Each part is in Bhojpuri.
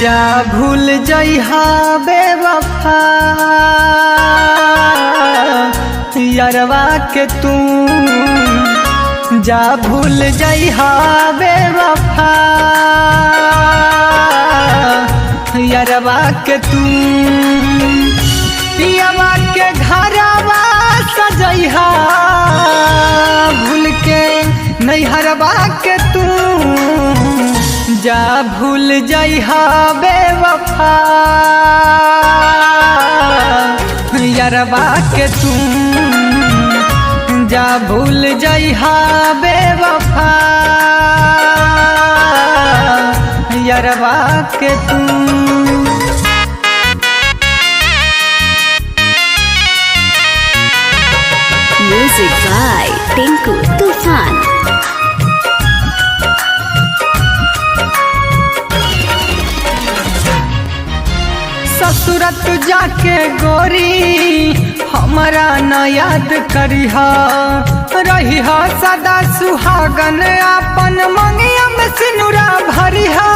जा भूल जइहा बेवफा यारवा के तू जा भूल जइहा बेवफा यारवा के तू पियावा के घरवा सजइहा भूल के नैहरवा के तू जा भूल जइहा बेवफा यारवा के तू जा भूल जइहा बेवफा यारवा के तू। Music by Tinku Tufan। ससुरत जाके गोरी हमारा न याद करिहा रहिहा सदा सुहागन अपन मंगिया में सिनुरा भरिहा।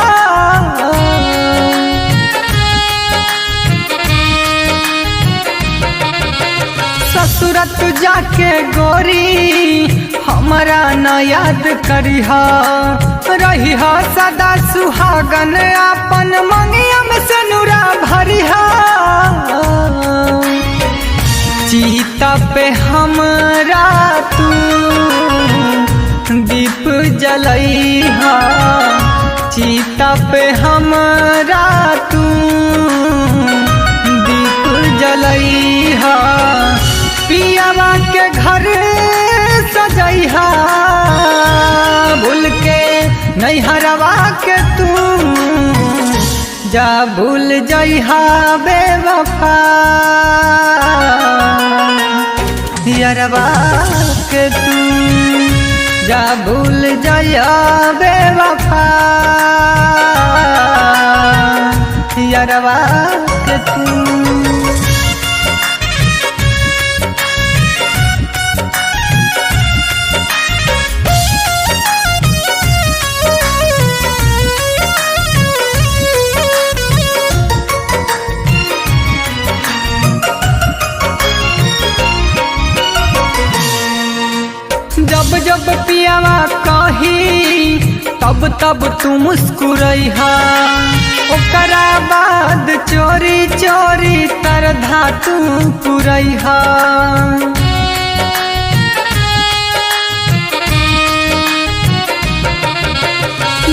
ससुरत जाके गोरी हमारा न याद करिहा रहिहा सदा सुहागन अपन मंगिया में सिनुरा भरिहा। चीता पे हमरा तू दीप जलइहा चीता पे हमरा तू दीप जलइहा पियावा के घर सजइहा भूल के नैहरवा के तू जा भूल जइहा बेवफा यारवा के तू जा भूल जइहा बेवफा यारवा के तू। जब जब पियावा कही तब तब तू मुस्कुरैहा ओकरा बाद चोरी चोरी तरधा तू पुरैहा।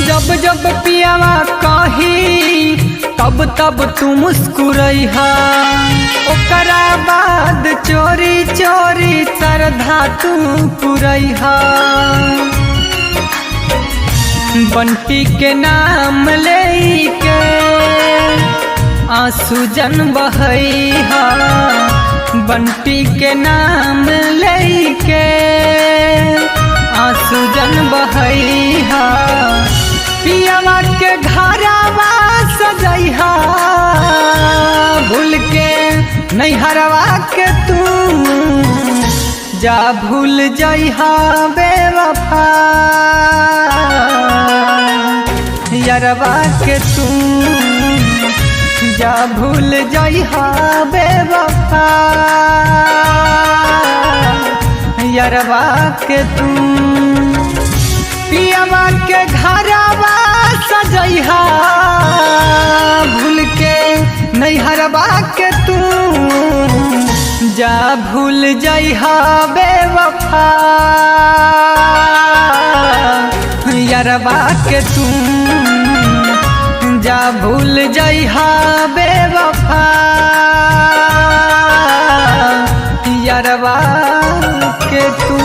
जब जब पियावा कही तब तब तू मुस्कुरैहा ओकरा बाद चोरी चोरी तरधा तू पुरैहा। बंटी के नाम लेके आंसू जन बहैहा बंटी के नाम लेके आंसू जन बहैहा पियावा के घरवा सजइहा भूल के नैहरवा के तू जा भूल जइहा बेवफा यारवा के तू जा भूल जइहा बेवफा यारवा के तू पियावा के घरवा सजइहा भूल के नैहरवा के तू जा भूल जइहा बेवफा यारवा के तू जा भूल जइहा बेवफा यारवा के तू।